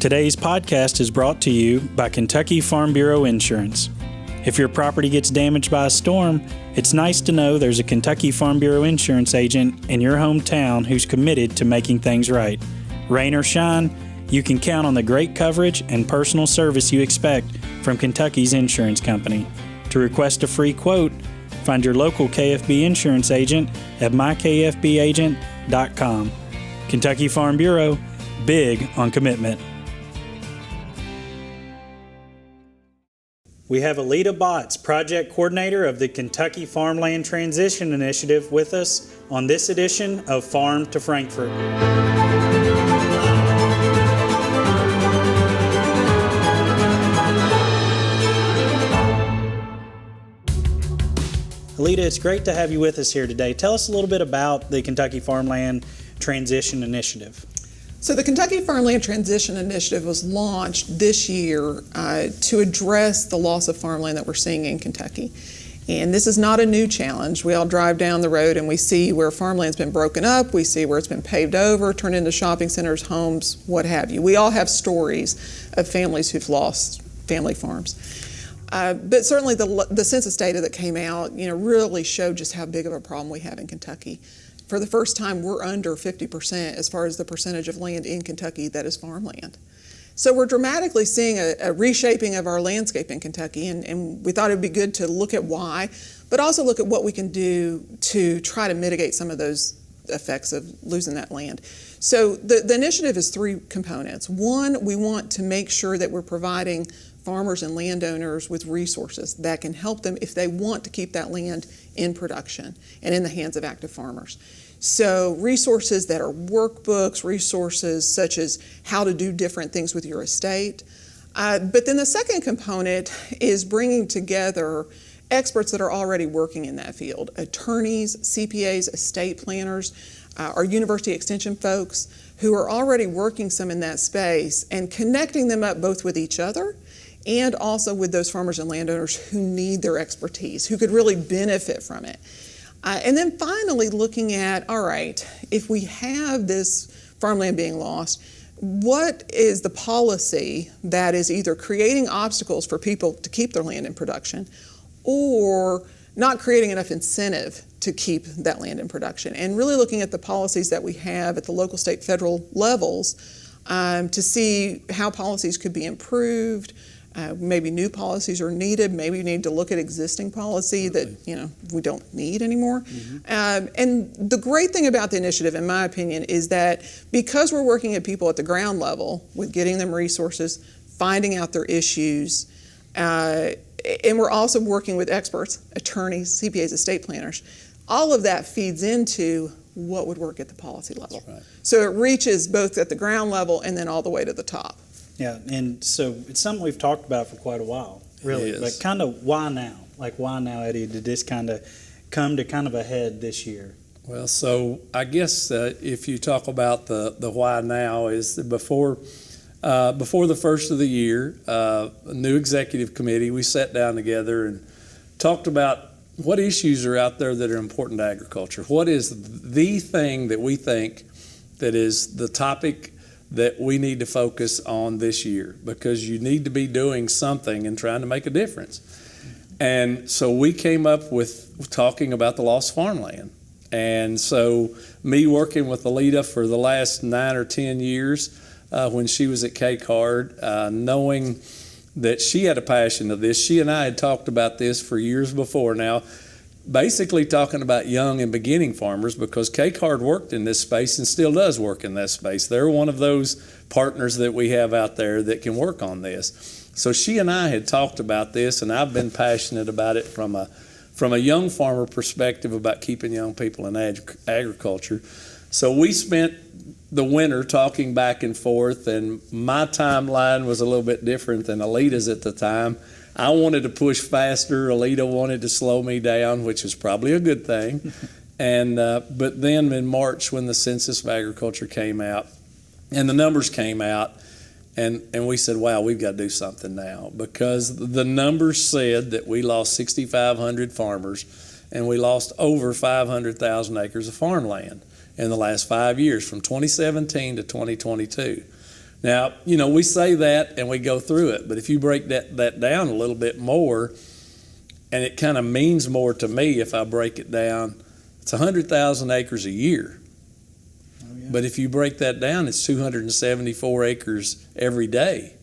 Today's podcast is brought to you by Kentucky Farm Bureau Insurance. If your property gets damaged by a storm, it's nice to know there's a Kentucky Farm Bureau insurance agent in your hometown who's committed to making things right. Rain or shine, you can count on the great coverage and personal service you expect from Kentucky's insurance company. To request a free quote, find your local KFB insurance agent at mykfbagent.com. Kentucky Farm Bureau, big on commitment. We have Aleta Botts, Project Coordinator of the Kentucky Farmland Transition Initiative, with us on this edition of Farm to Frankfort. Aleta, it's great to have you with us here today. Tell us a little bit about the Kentucky Farmland Transition Initiative. So the Kentucky Farmland Transition Initiative was launched this year to address the loss of farmland that we're seeing in Kentucky. And this is not a new challenge. We all drive down the road and we see where farmland's been broken up, we see where it's been paved over, turned into shopping centers, homes, what have you. We all have stories of families who've lost family farms. But certainly the census data that came out, really showed just how big of a problem we have in Kentucky. For the first time, we're under 50% as far as the percentage of land in Kentucky that is farmland. So we're dramatically seeing a reshaping of our landscape in Kentucky, and we thought it would be good to look at why, but also look at what we can do to try to mitigate some of those effects of losing that land. So the initiative is three components. One, we want to make sure that we're providing farmers and landowners with resources that can help them if they want to keep that land in production and in the hands of active farmers. So resources that are workbooks, resources such as how to do different things with your estate. But then the second component is bringing together experts that are already working in that field, attorneys, CPAs, estate planners, our university extension folks who are already working some in that space, and connecting them up both with each other and also with those farmers and landowners who need their expertise, who could really benefit from it. And then finally looking at, all right, if we have this farmland being lost, what is the policy that is either creating obstacles for people to keep their land in production or not creating enough incentive to keep that land in production? And really looking at the policies that we have at the local, state, federal levels to see how policies could be improved. Maybe new policies are needed. Maybe we need to look at existing policy that we don't need anymore. Mm-hmm. And the great thing about the initiative, in my opinion, is that because we're working at people at the ground level with getting them resources, finding out their issues, and we're also working with experts, attorneys, CPAs, estate planners, all of that feeds into what would work at the policy level. That's right. So it reaches both at the ground level and then all the way to the top. Yeah, and so it's something we've talked about for quite a while, really. But kind of why now? Like, why now, Eddie? Did this kind of come to kind of a head this year? Well, so I guess if you talk about the why now is before the first of the year, a new executive committee, we sat down together and talked about what issues are out there that are important to agriculture. What is the thing that we think that is the topic that we need to focus on this year, because you need to be doing something and trying to make a difference. And so we came up with talking about the lost farmland. And so me working with Aleta for the last 9 or 10 years when she was at K-Card, knowing that she had a passion of this. She and I had talked about this for years before now, basically talking about young and beginning farmers, because K-Card worked in this space and still does work in that space. They're one of those partners that we have out there that can work on this. So she and I had talked about this, and I've been passionate about it from a young farmer perspective about keeping young people in agriculture. So we spent the winter talking back and forth, and my timeline was a little bit different than Aleta's at the time. I wanted to push faster. Aleta wanted to slow me down, which is probably a good thing. And but then in March, when the Census of Agriculture came out and the numbers came out, and we said, wow, we've got to do something now, because the numbers said that we lost 6,500 farmers and we lost over 500,000 acres of farmland in the last 5 years, from 2017 to 2022. Now, we say that and we go through it, but if you break that down a little bit more, and it kind of means more to me if I break it down, it's 100,000 acres a year. Oh, yeah. But if you break that down, it's 274 acres every day.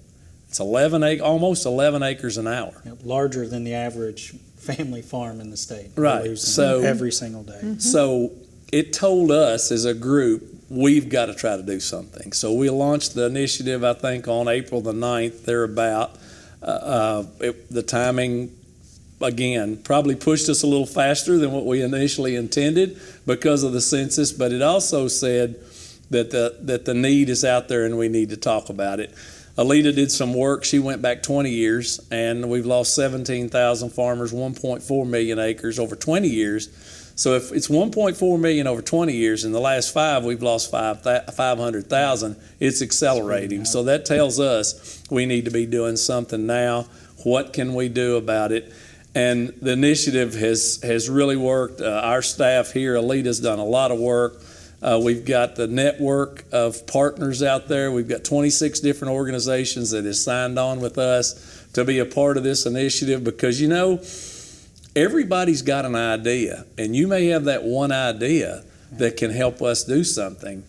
It's almost 11 acres an hour. Yep, larger than the average family farm in the state. Right. So every single day. Mm-hmm. So it told us as a group, we've got to try to do something. So we launched the initiative, I think, on April the 9th, thereabout. The timing, again, probably pushed us a little faster than what we initially intended because of the census, but it also said that the need is out there and we need to talk about it. Aleta did some work. She went back 20 years, and we've lost 17,000 farmers, 1.4 million acres over 20 years. So if it's 1.4 million over 20 years, in the last 5, we've lost 500,000, it's accelerating. So that tells us we need to be doing something now. What can we do about it? And the initiative has really worked. Our staff here, Aleta's done a lot of work. We've got the network of partners out there. We've got 26 different organizations that have signed on with us to be a part of this initiative because, everybody's got an idea, and you may have that one idea that can help us do something.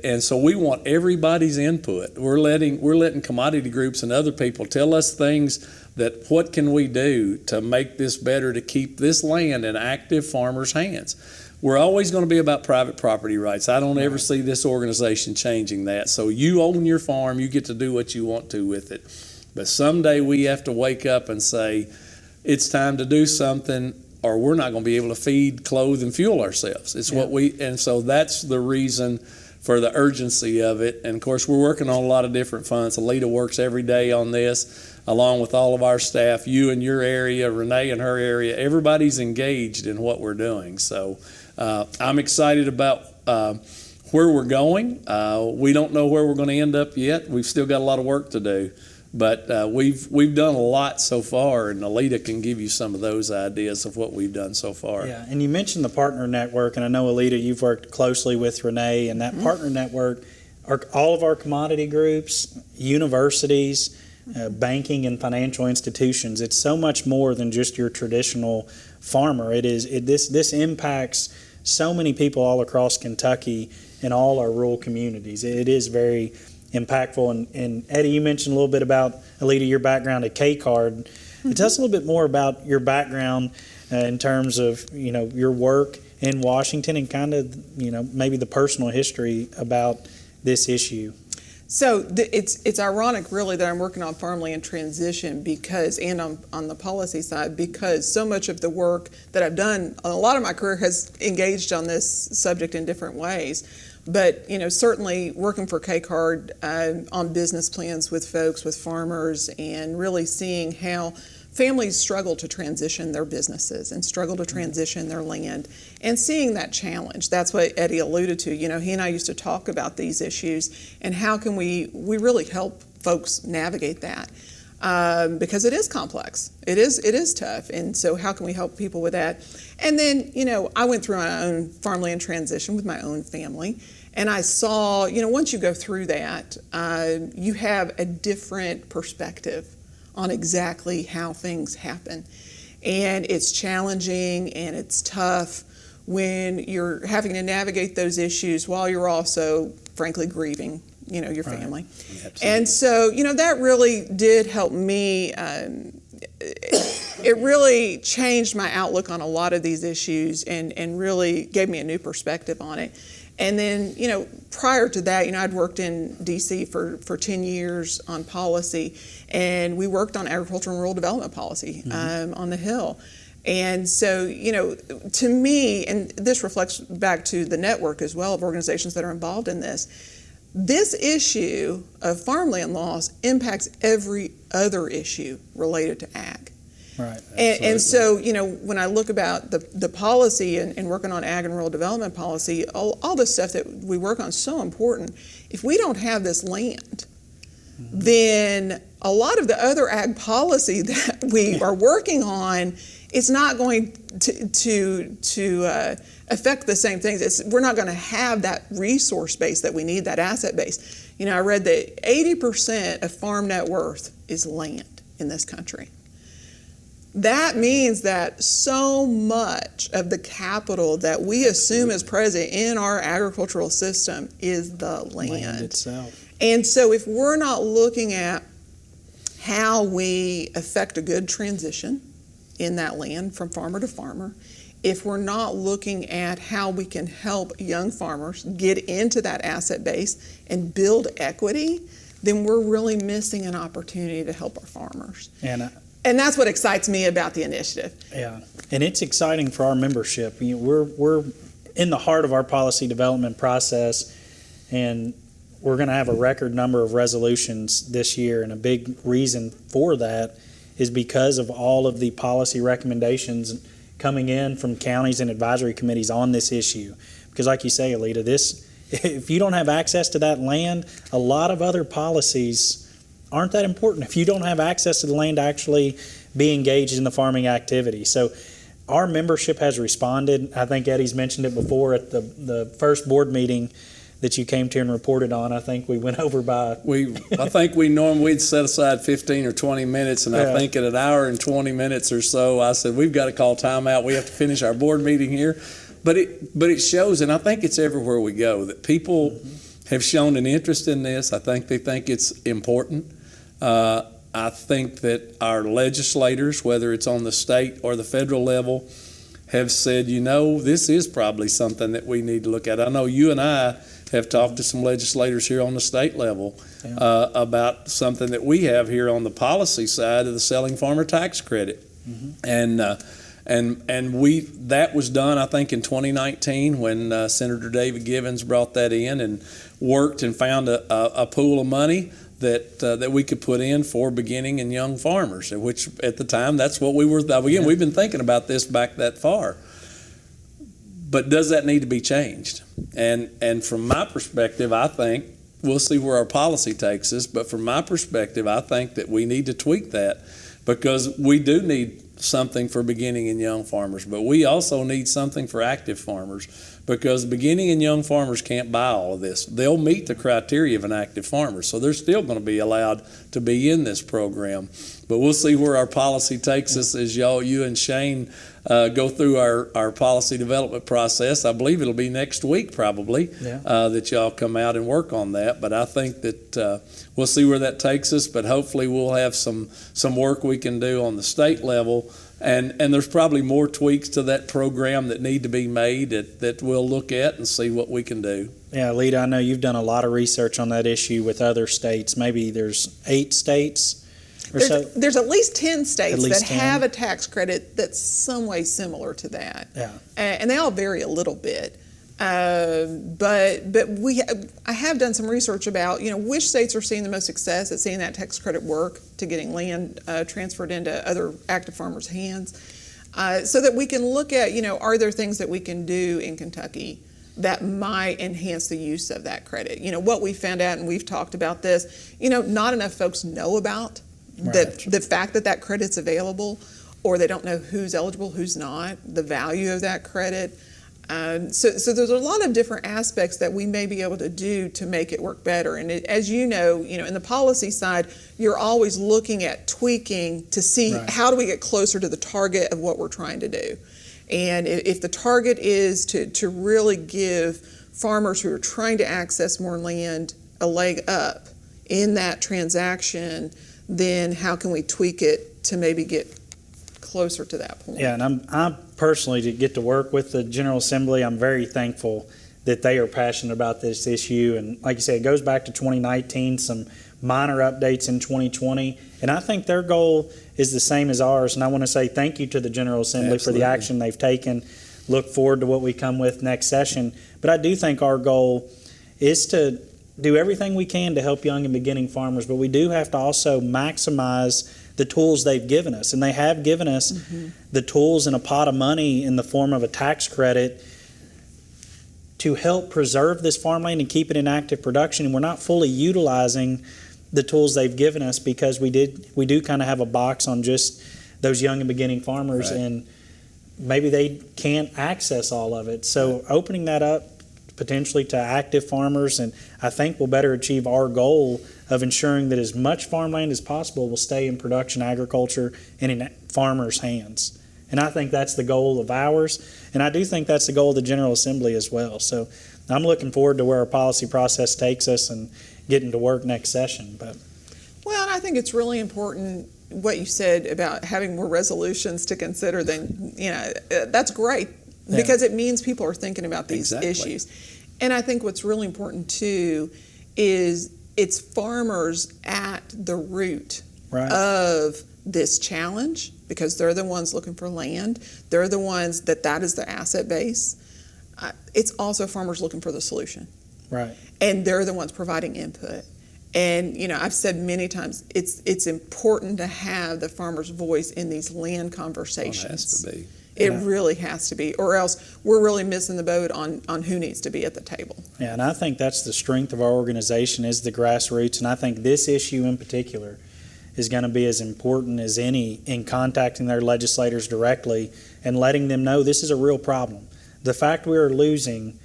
And so we want everybody's input. We're letting commodity groups and other people tell us things that what can we do to make this better, to keep this land in active farmers' hands. We're always going to be about private property rights. I don't ever see this organization changing that. So you own your farm, you get to do what you want to with it. But someday we have to wake up and say, it's time to do something, or we're not going to be able to feed, clothe, and fuel ourselves. It's and so that's the reason for the urgency of it. And of course, we're working on a lot of different funds. Aleta works every day on this, along with all of our staff, you in your area, Renee in her area. Everybody's engaged in what we're doing. So I'm excited about where we're going. We don't know where we're going to end up yet. We've still got a lot of work to do. But we've done a lot so far, and Aleta can give you some of those ideas of what we've done so far. Yeah, and you mentioned the partner network, and I know, Aleta, you've worked closely with Renee, and that partner network are all of our commodity groups, universities, banking and financial institutions. It's so much more than just your traditional farmer. This impacts so many people all across Kentucky and all our rural communities. It is very impactful. And Eddie, you mentioned a little bit about, Aleta, your background at K-Card. Tell us a little bit more about your background in terms of, your work in Washington and kind of, maybe the personal history about this issue. So it's ironic, really, that I'm working on farmland transition and on the policy side, because so much of the work that I've done, a lot of my career has engaged on this subject in different ways. But, certainly working for K-Card on business plans with folks, with farmers, and really seeing how families struggle to transition their businesses and struggle to transition their land, and seeing that challenge. That's what Eddie alluded to. He and I used to talk about these issues and how can we really help folks navigate that. Because it is complex. It is tough. And so how can we help people with that? And then, I went through my own farmland transition with my own family. And I saw, once you go through that, you have a different perspective on exactly how things happen. And it's challenging and it's tough when you're having to navigate those issues while you're also, frankly, grieving your family. Absolutely. And so, that really did help me. It really changed my outlook on a lot of these issues and really gave me a new perspective on it. And then, prior to that, I'd worked in D.C. for 10 years on policy, and we worked on agriculture and rural development policy on the Hill. And so, to me, and this reflects back to the network as well of organizations that are involved in this issue of farmland loss impacts every other issue related to ag. Right. And so, when I look about the policy and working on ag and rural development policy, all the stuff that we work on is so important. If we don't have this land, then a lot of the other ag policy that we are working on is not going to affect the same things. We're not going to have that resource base that we need, that asset base. I read that 80% of farm net worth is land in this country. That means that so much of the capital that we assume is present in our agricultural system is the land itself. And so if we're not looking at how we affect a good transition in that land from farmer to farmer, if we're not looking at how we can help young farmers get into that asset base and build equity, then we're really missing an opportunity to help our farmers. And that's what excites me about the initiative. Yeah, and it's exciting for our membership. We're in the heart of our policy development process, and we're going to have a record number of resolutions this year, and a big reason for that is because of all of the policy recommendations coming in from counties and advisory committees on this issue. Because like you say, Aleta, if you don't have access to that land, a lot of other policies aren't that important if you don't have access to the land to actually be engaged in the farming activity. So our membership has responded. I think Eddie's mentioned it before at the first board meeting that you came to and reported on. I think we went over by... I think we'd set aside 15 or 20 minutes, and I think in an hour and 20 minutes or so, I said, we've got to call timeout. We have to finish our board meeting here. But it shows, and I think it's everywhere we go, that people have shown an interest in this. I think they think it's important. I think that our legislators, whether it's on the state or the federal level, have said, this is probably something that we need to look at. I know you and I have talked to some legislators here on the state level about something that we have here on the policy side of the selling farmer tax credit. And that was done, I think, in 2019 when Senator David Givens brought that in and worked and found a pool of money that we could put in for beginning and young farmers, which at the time, that's what we were. Again, we've been thinking about this back that far. But does that need to be changed? And from my perspective, I think we'll see where our policy takes us. But from my perspective, I think that we need to tweak that, because we do need something for beginning and young farmers, but we also need something for active farmers, because beginning and young farmers can't buy all of this. They'll meet the criteria of an active farmer, so they're still going to be allowed to be in this program. But we'll see where our policy takes us as you and Shane go through our policy development process. I believe it'll be next week probably that y'all come out and work on that. But I think that we'll see where that takes us, but hopefully we'll have some work we can do on the state level. And there's probably more tweaks to that program that need to be made that we'll look at and see what we can do. Yeah, Aleta, I know you've done a lot of research on that issue with other states. Maybe there's 8 states or so? There's at least 10 states that have a tax credit that's some way similar to that. Yeah. And they all vary a little bit. But I have done some research about which states are seeing the most success at seeing that tax credit work to getting land transferred into other active farmers' hands, so that we can look at are there things that we can do in Kentucky that might enhance the use of that credit. What we found out, and we've talked about this, not enough folks know about the fact that credit's available, or they don't know who's eligible, who's not, the value of that credit. So there's a lot of different aspects that we may be able to do to make it work better. And as you know, in the policy side, you're always looking at tweaking to see how do we get closer to the target of what we're trying to do. And if the target is to really give farmers who are trying to access more land a leg up in that transaction, then how can we tweak it to maybe get closer to that point? Yeah, and I'm personally, to get to work with the General Assembly, I'm very thankful that they are passionate about this issue. And like you said, it goes back to 2019, some minor updates in 2020. And I think their goal is the same as ours. And I want to say thank you to the General Assembly for the action they've taken. Look forward to what we come with next session. But I do think our goal is to do everything we can to help young and beginning farmers. But we do have to also maximize the tools they've given us. And they have given us the tools and a pot of money in the form of a tax credit to help preserve this farmland and keep it in active production. And we're not fully utilizing the tools they've given us because we do kind of have a box on just those young and beginning farmers, and maybe they can't access all of it. So opening that up potentially to active farmers, and I think we'll better achieve our goal of ensuring that as much farmland as possible will stay in production agriculture and in farmers' hands. And I think that's the goal of ours, and I do think that's the goal of the General Assembly as well. So I'm looking forward to where our policy process takes us and getting to work next session. Well, and I think it's really important what you said about having more resolutions to consider than, that's great because it means people are thinking about these issues. And I think what's really important too is it's farmers at the root of this challenge because they're the ones looking for land. They're the ones that is the asset base. It's also farmers looking for the solution. Right. And they're the ones providing input. And, I've said many times, it's important to have the farmer's voice in these land conversations. Well, it has to be. It really has to be, or else we're really missing the boat on who needs to be at the table. Yeah, and I think that's the strength of our organization is the grassroots, and I think this issue in particular is going to be as important as any in contacting their legislators directly and letting them know this is a real problem. The fact we are losing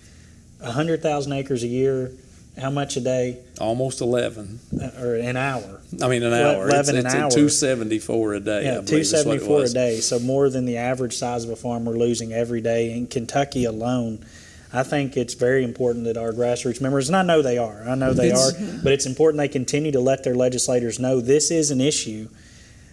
100,000 acres a year, how much a day? Almost 11. Or an hour. I mean, an hour. 11 it's an hour. 274 a day. Yeah, 274 a day. So more than the average size of a farm we're losing every day. In Kentucky alone, I think it's very important that our grassroots members, and I know they are, but it's important they continue to let their legislators know this is an issue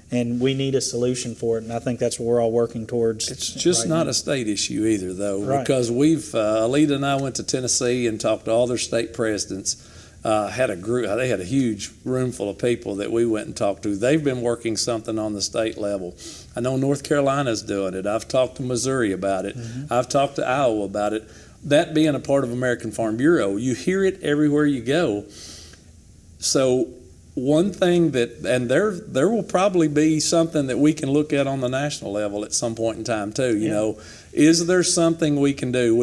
and we need a solution for it, and I think that's what we're all working towards. It's just not a state issue either, though, because Aleta and I went to Tennessee and talked to all their state presidents. Had a group. They had a huge room full of people that we went and talked to. They've been working something on the state level. I know North Carolina's doing it. I've talked to Missouri about it. I've talked to Iowa about it. That being a part of American Farm Bureau, you hear it everywhere you go. So one thing and there will probably be something that we can look at on the national level at some point in time too. You know, is there something we can do?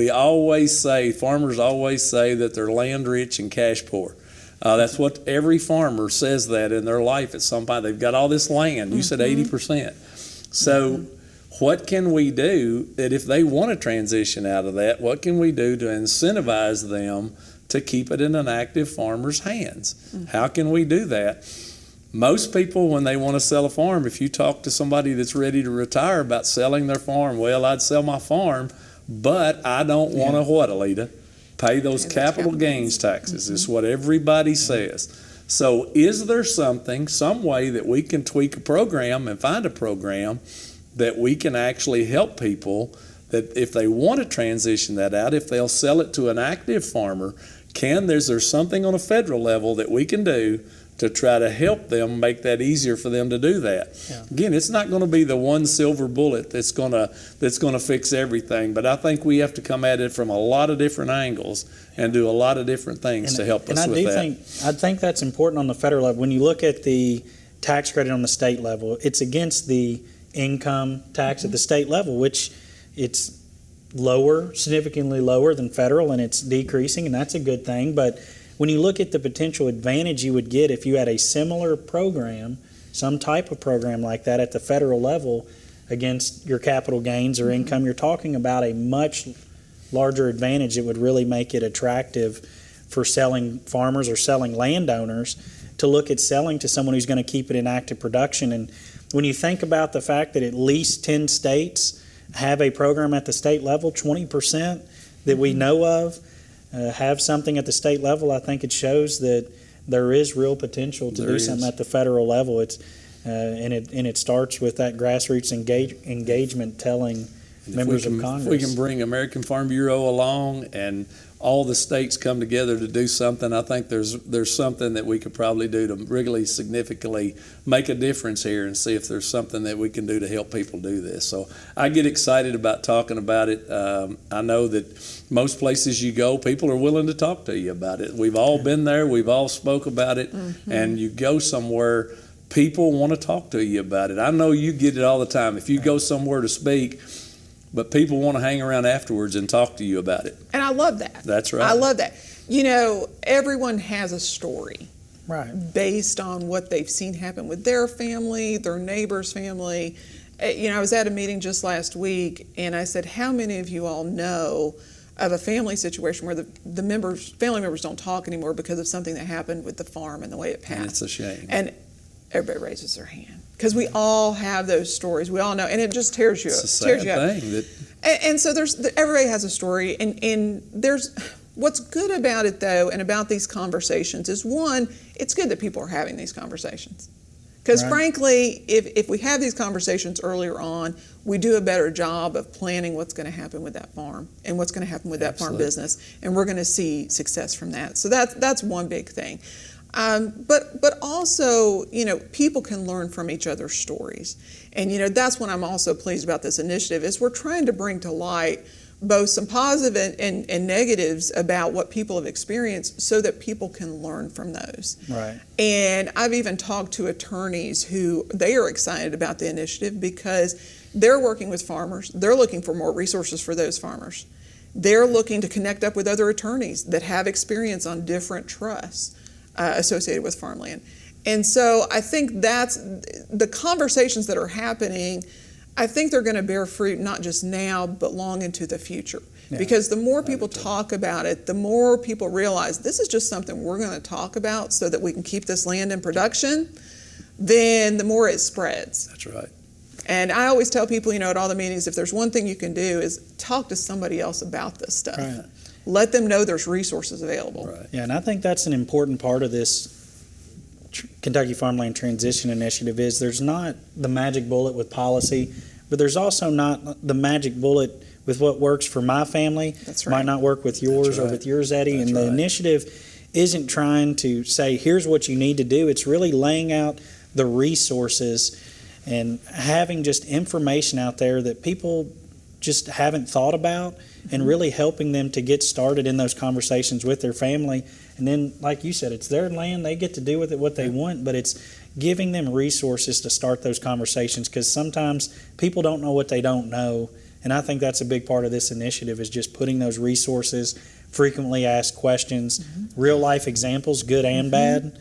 Farmers always say that they're land rich and cash poor. That's what every farmer says that in their life at some point. They've got all this land. You said 80%. So what can we do that if they want to transition out of that, what can we do to incentivize them to keep it in an active farmer's hands? How can we do that? Most people, when they want to sell a farm, if you talk to somebody that's ready to retire about selling their farm, well, I'd sell my farm, but I don't want to what, Aleta? Pay those capital gains taxes. Is what everybody says. So is there some way that we can tweak a program and find a program that we can actually help people that if they want to transition that out, if they'll sell it to an active farmer, is there something on a federal level that we can do to try to help them make that easier for them to do that? Again, it's not going to be the one silver bullet that's going to fix everything, but I think we have to come at it from a lot of different angles and do a lot of different things to help us with that. I think that's important on the federal level. When you look at the tax credit on the state level, it's against the income tax at the state level, which it's significantly lower than federal, and it's decreasing, and that's a good thing. But when you look at the potential advantage you would get if you had a similar program, some type of program like that at the federal level against your capital gains or income, you're talking about a much larger advantage that would really make it attractive for selling farmers or selling landowners to look at selling to someone who's going to keep it in active production. And when you think about the fact that at least 10 states have a program at the state level, 20% that we know of have something at the state level, I think it shows that there is real potential to do something at the federal level. And it starts with that grassroots engagement telling members of Congress. If we can bring American Farm Bureau along and all the states come together to do something, I think there's something that we could probably do to really significantly make a difference here and see if there's something that we can do to help people do this. So I get excited about talking about it. I know that most places you go, people are willing to talk to you about it. We've all been there. We've all spoke about it. And you go somewhere, people want to talk to you about it. I know you get it all the time. If you go somewhere to speak, but people want to hang around afterwards and talk to you about it. And I love that. That's right. I love that. Everyone has a story. Based on what they've seen happen with their family, their neighbor's family. I was at a meeting just last week, and I said, how many of you all know of a family situation where the family members don't talk anymore because of something that happened with the farm and the way it passed. And it's a shame. And everybody raises their hand because we all have those stories. We all know, and it just tears you up. It's a sad thing. And so everybody has a story, and there's what's good about it though, and about these conversations is one, it's good that people are having these conversations. Because frankly, if we have these conversations earlier on, we do a better job of planning what's going to happen with that farm and what's going to happen with that farm business, and we're going to see success from that. So that's one big thing. But also, people can learn from each other's stories, and that's what I'm also pleased about this initiative is we're trying to bring to light both some positive and negatives about what people have experienced so that people can learn from those. Right. And I've even talked to attorneys who they are excited about the initiative because they're working with farmers. They're looking for more resources for those farmers. They're looking to connect up with other attorneys that have experience on different trusts associated with farmland. And so I think that's the conversations that are happening. I think they're going to bear fruit not just now, but long into the future. Yeah. Because the more people talk about it, the more people realize this is just something we're going to talk about so that we can keep this land in production, then the more it spreads. That's right. And I always tell people, at all the meetings, if there's one thing you can do is talk to somebody else about this stuff. Right. Let them know there's resources available. Right. Yeah, and I think that's an important part of this Kentucky Farmland Transition Initiative is there's not the magic bullet with policy, but there's also not the magic bullet with what works for my family. That's right. Might not work with yours or with yours, Eddie. That's and the initiative isn't trying to say, here's what you need to do. It's really laying out the resources and having just information out there that people just haven't thought about and really helping them to get started in those conversations with their family. And then, like you said, it's their land. They get to do with it what they want, but it's giving them resources to start those conversations because sometimes people don't know what they don't know. And I think that's a big part of this initiative is just putting those resources, frequently asked questions, real life examples, good and bad,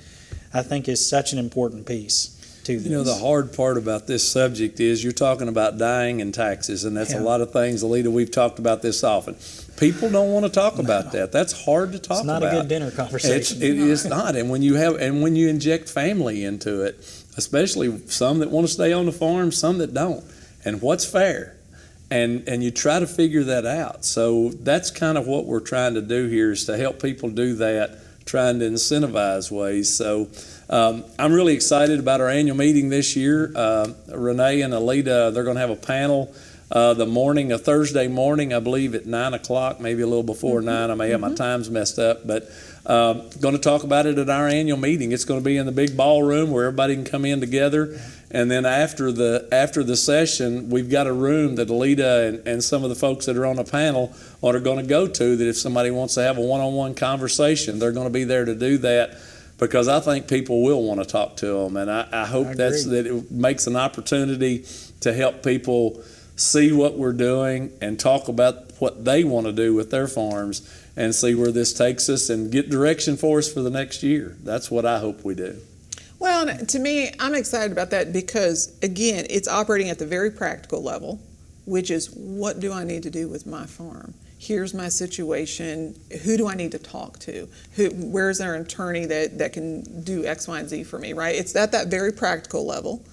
I think is such an important piece to this. The hard part about this subject is you're talking about dying and taxes, and that's a lot of things, Aleta, we've talked about this often. People don't want to talk about that. That's hard to talk about. It's not a good dinner conversation. It's not. And when you inject family into it, especially some that want to stay on the farm, some that don't, and what's fair, and you try to figure that out. So that's kind of what we're trying to do here is to help people do that, trying to incentivize ways. So I'm really excited about our annual meeting this year. Renee and Aleta, they're going to have a panel a Thursday morning, I believe at 9 o'clock, maybe a little before 9. I may have my times messed up, but going to talk about it at our annual meeting. It's going to be in the big ballroom where everybody can come in together. And then after the session, we've got a room that Aleta and some of the folks that are on the panel are going to go to, that if somebody wants to have a one-on-one conversation, they're going to be there to do that, because I think people will want to talk to them. And I hope that it makes an opportunity to help people see what we're doing and talk about what they want to do with their farms and see where this takes us and get direction for us for the next year. That's what I hope we do. Well, to me, I'm excited about that because, again, it's operating at the very practical level, which is what do I need to do with my farm? Here's my situation. Who do I need to talk to? Where's there an attorney that can do X, Y, and Z for me, right? It's at that very practical level.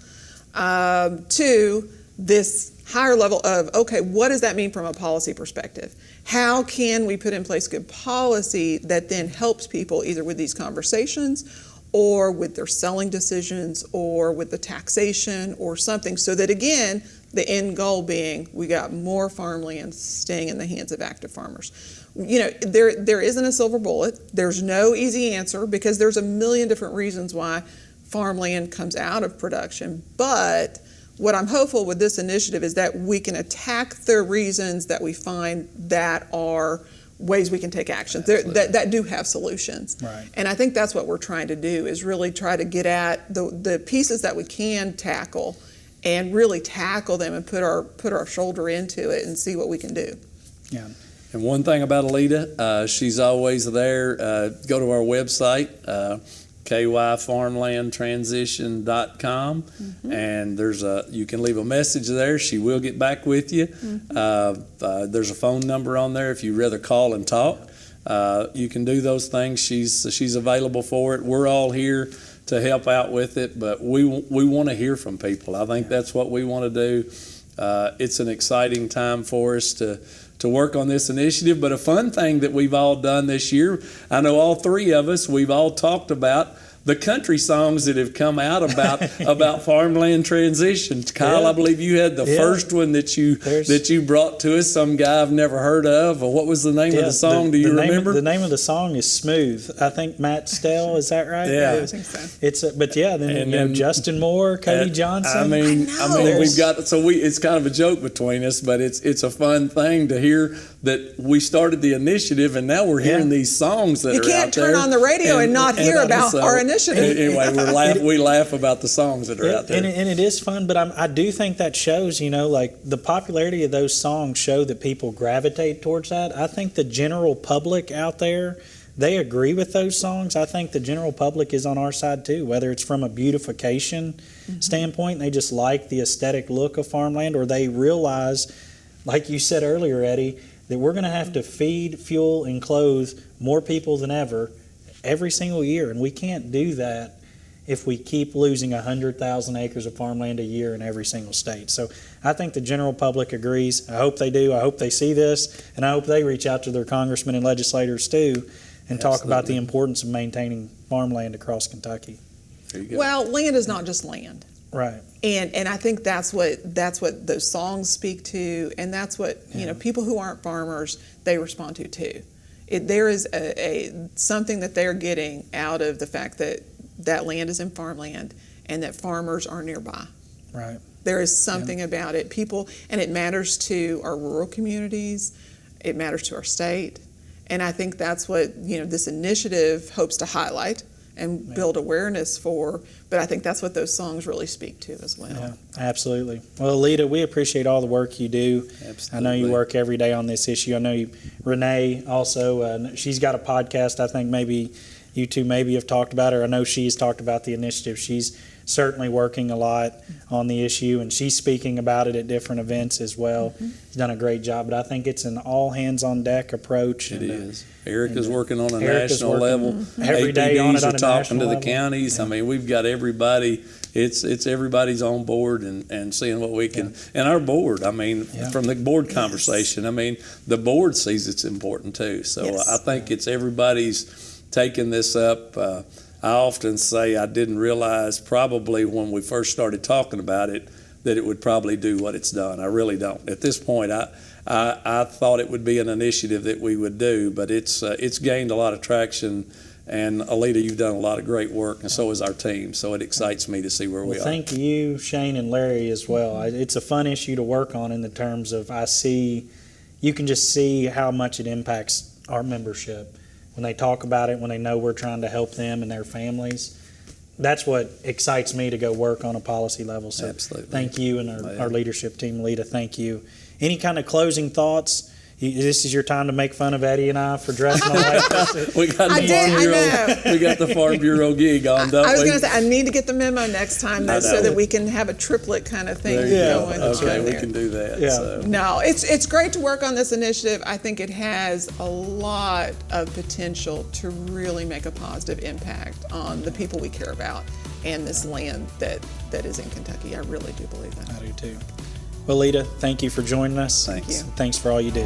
To this higher level of, okay, what does that mean from a policy perspective? How can we put in place good policy that then helps people either with these conversations or with their selling decisions or with the taxation or something, so that, again, the end goal being we got more farmland staying in the hands of active farmers. There isn't a silver bullet. There's no easy answer because there's a million different reasons why farmland comes out of production. But what I'm hopeful with this initiative is that we can attack the reasons that we find that are ways we can take action that do have solutions. Right. And I think that's what we're trying to do is really try to get at the pieces that we can tackle and really tackle them and put our shoulder into it and see what we can do. Yeah. And one thing about Aleta, she's always there. Go to our website, kyfarmlandtransition.com, and you can leave a message there. She will get back with you. There's a phone number on there if you'd rather call and talk. You can do those things. She's available for it. We're all here to help out with it, but we want to hear from people. I think that's what we want to do. It's an exciting time for us to work on this initiative, but a fun thing that we've all done this year, I know all three of us, we've all talked about the country songs that have come out about farmland transition. Kyle, I believe you had the first one that you brought to us. Some guy I've never heard of. Or what was the name of the song? Do you remember? The name of the song is "Smooth." I think Matt Stell, is that right? Yeah, I think so. Then Justin Moore, Cody Johnson. I mean, we've got it's kind of a joke between us, but it's a fun thing to hear that we started the initiative and now we're hearing these songs that you are out there. You can't turn on the radio and not hear about our initiative. Anyway, we laugh about the songs that are out there. And it is fun, but I do think that shows, like the popularity of those songs show that people gravitate towards that. I think the general public out there, they agree with those songs. I think the general public is on our side too, whether it's from a beautification standpoint, they just like the aesthetic look of farmland, or they realize, like you said earlier, Eddie, that we're going to have to feed, fuel, and clothe more people than ever every single year, and we can't do that if we keep losing 100,000 acres of farmland a year in every single state. So I think the general public agrees. I hope they do. I hope they see this, and I hope they reach out to their congressmen and legislators too and talk about the importance of maintaining farmland across Kentucky. There you go. Well, land is not just land. Right. And I think that's what those songs speak to, and that's what people who aren't farmers, they respond to too. There is something that they're getting out of the fact that land is in farmland and that farmers are nearby. Right. There is something about it. And it matters to our rural communities. It matters to our state. And I think that's what this initiative hopes to highlight and build awareness for. But I think that's what those songs really speak to as well. Yeah, absolutely. Well, Aleta, we appreciate all the work you do. Absolutely. I know you work every day on this issue. I know Renee also, she's got a podcast. I think maybe you two have talked about her. I know she's talked about the initiative. She's certainly working a lot on the issue, and she's speaking about it at different events as well. She's done a great job, but I think it's an all-hands-on-deck approach. It is. Erica's working on a national level. Every day on it on a are talking national to the level. counties. Yeah. I mean, we've got everybody. It's everybody's on board and seeing what we can. And our board, from the board conversation, the board sees it's important too. So I think it's everybody's taking this up. I often say I didn't realize probably when we first started talking about it that it would probably do what it's done. I really don't. At this point, I thought it would be an initiative that we would do, but it's gained a lot of traction. And Aleta, you've done a lot of great work, and so has our team. So it excites me to see where we are. Thank you, Shane and Larry, as well. It's a fun issue to work on in the terms of you can just see how much it impacts our membership. When they talk about it, when they know we're trying to help them and their families, that's what excites me to go work on a policy level. So absolutely. Thank you and our leadership team, Aleta. Thank you. Any kind of closing thoughts? This is your time to make fun of Eddie and I for dressing like this. We got the Farm Bureau gig on, don't we? I was going to say, I need to get the memo next time, though, so that we can have a triplet kind of thing going. Okay, we can do that. Yeah. So. No, it's great to work on this initiative. I think it has a lot of potential to really make a positive impact on the people we care about and this land that is in Kentucky. I really do believe that. I do too. Well, Aleta, thank you for joining us. Thanks. Thanks for all you do.